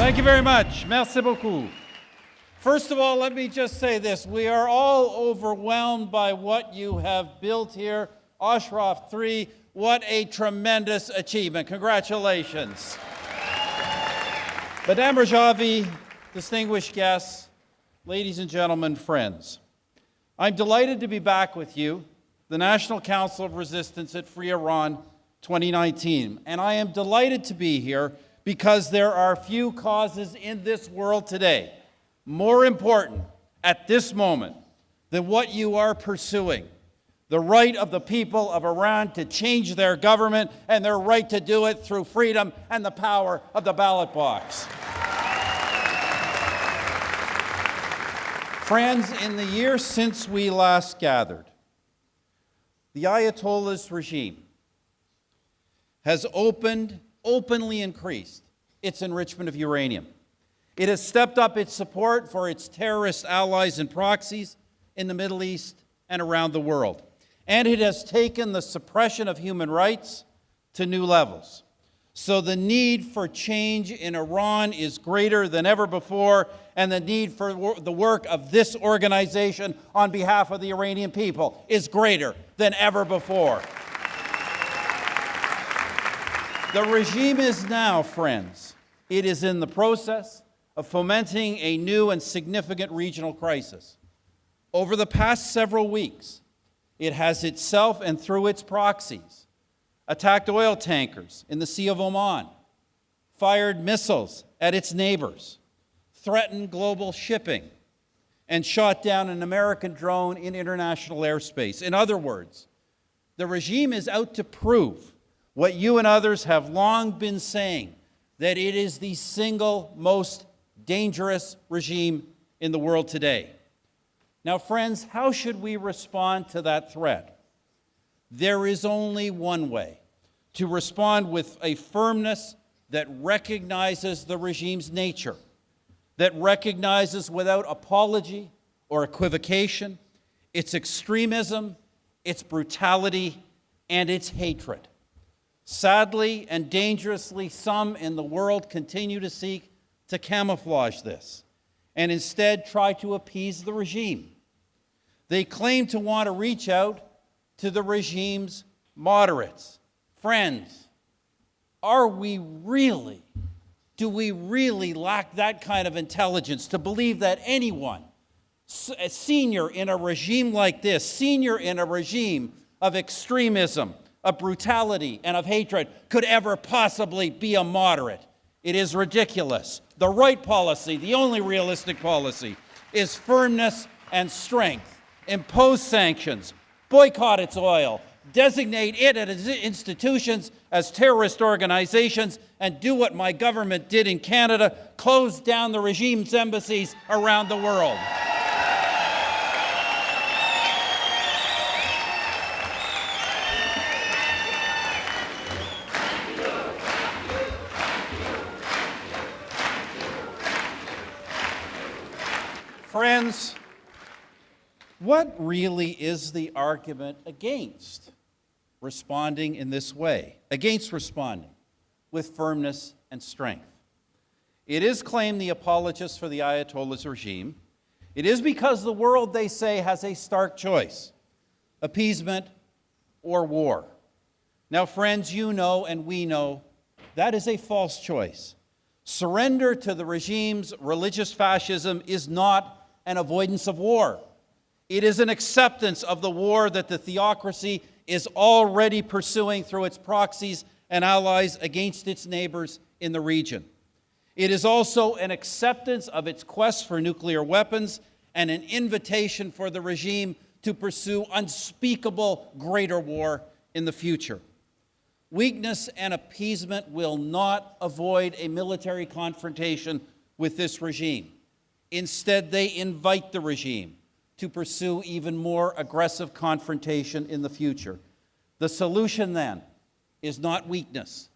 Thank you very much. Merci beaucoup. First of all, let me just say this. We are all overwhelmed by what you have built here. Ashraf 3, what a tremendous achievement. Congratulations. Maryam Rajavi, distinguished guests, ladies and gentlemen, friends. I'm delighted to be back with you, the National Council of Resistance at Free Iran 2019. And I am delighted to be here because there are few causes in this world today more important at this moment than what you are pursuing. The right of the people of Iran to change their government and their right to do it through freedom and the power of the ballot box. Friends, in the year since we last gathered, the Ayatollah's regime has openly increased its enrichment of uranium. It has stepped up its support for its terrorist allies and proxies in the Middle East and around the world. And it has taken the suppression of human rights to new levels. So the need for change in Iran is greater than ever before, and the need for the work of this organization on behalf of the Iranian people is greater than ever before. The regime is now, friends, it is in the process of fomenting a new and significant regional crisis. Over the past several weeks, it has itself and through its proxies attacked oil tankers in the Sea of Oman, fired missiles at its neighbors, threatened global shipping, and shot down an American drone in international airspace. In other words, the regime is out to prove what you and others have long been saying, that it is the single most dangerous regime in the world today. Now, friends, how should we respond to that threat? There is only one way: to respond with a firmness that recognizes the regime's nature, that recognizes without apology or equivocation its extremism, its brutality, and its hatred. Sadly and dangerously, some in the world continue to seek to camouflage this and instead try to appease the regime. They claim to want to reach out to the regime's moderates. Friends, do we really lack that kind of intelligence to believe that anyone, a senior in a regime like this, senior in a regime of extremism, of brutality, and of hatred, could ever possibly be a moderate? It is ridiculous. The right policy, the only realistic policy, is firmness and strength. Impose sanctions, boycott its oil, designate it and its institutions as terrorist organizations, and do what my government did in Canada: close down the regime's embassies around the world. Friends, what really is the argument against responding in this way, against responding with firmness and strength? It is, claim the apologists for the Ayatollah's regime, it is because the world, they say, has a stark choice: appeasement or war. Now, friends, you know and we know that is a false choice. Surrender to the regime's religious fascism is not an avoidance of war. It is an acceptance of the war that the theocracy is already pursuing through its proxies and allies against its neighbors in the region. It is also an acceptance of its quest for nuclear weapons and an invitation for the regime to pursue unspeakable greater war in the future. Weakness and appeasement will not avoid a military confrontation with this regime. Instead, they invite the regime to pursue even more aggressive confrontation in the future. The solution, then, is not weakness.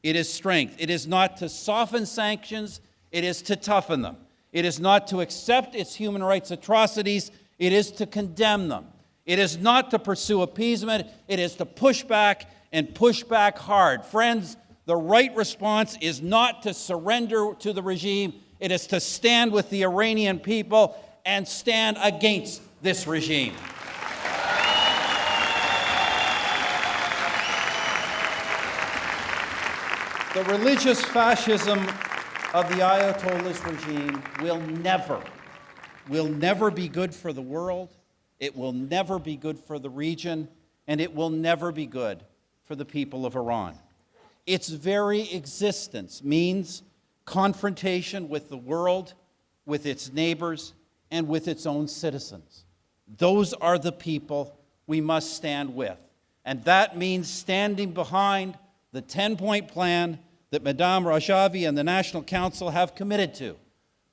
It is strength. It is not to soften sanctions. It is to toughen them. It is not to accept its human rights atrocities. It is to condemn them. It is not to pursue appeasement. It is to push back and push back hard. Friends, The right response is not to surrender to the regime. It is to stand with the Iranian people and stand against this regime. The religious fascism of the Ayatollah's regime will never be good for the world, it will never be good for the region, and it will never be good for the people of Iran. Its very existence means confrontation with the world, with its neighbors, and with its own citizens. Those are the people we must stand with. And that means standing behind the 10-point plan that Maryam Rajavi and the National Council have committed to.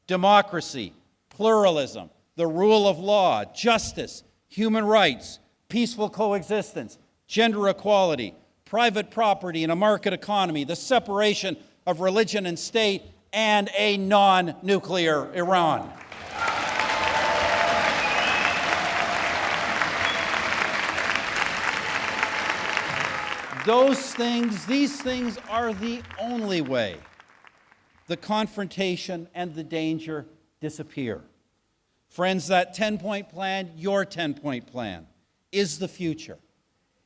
Democracy, pluralism, the rule of law, justice, human rights, peaceful coexistence, gender equality, private property in a market economy, the separation of religion and state, and a non-nuclear Iran. These things are the only way the confrontation and the danger disappear. Friends, that 10-point plan, your 10-point plan, is the future.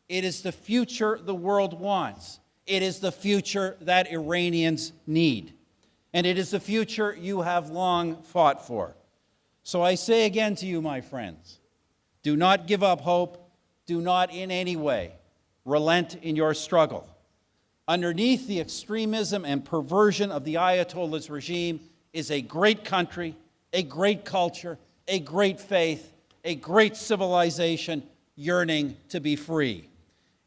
It is the future the world wants. It is the future that Iranians need. And it is the future you have long fought for. So I say again to you, my friends, do not give up hope. Do not in any way relent in your struggle. Underneath the extremism and perversion of the Ayatollah's regime is a great country, a great culture, a great faith, a great civilization yearning to be free.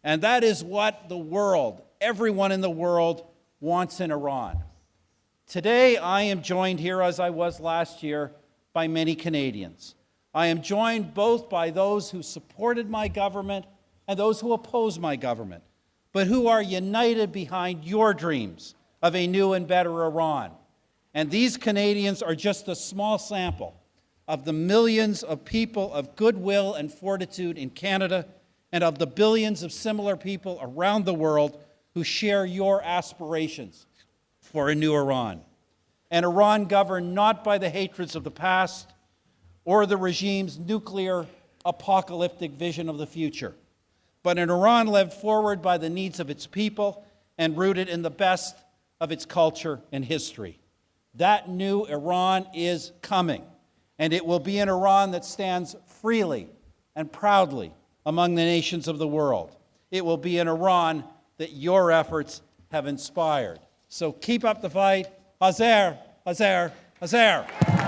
And that is what the world, everyone in the world, wants in Iran. Today, I am joined here, as I was last year, by many Canadians. I am joined both by those who supported my government and those who oppose my government, but who are united behind your dreams of a new and better Iran. And these Canadians are just a small sample of the millions of people of goodwill and fortitude in Canada and of the billions of similar people around the world who share your aspirations for a new Iran. An Iran governed not by the hatreds of the past or the regime's nuclear apocalyptic vision of the future, but an Iran led forward by the needs of its people and rooted in the best of its culture and history. That new Iran is coming, and it will be an Iran that stands freely and proudly among the nations of the world. It will be an Iran that your efforts have inspired. So keep up the fight. Hazer, Hazer, Hazer.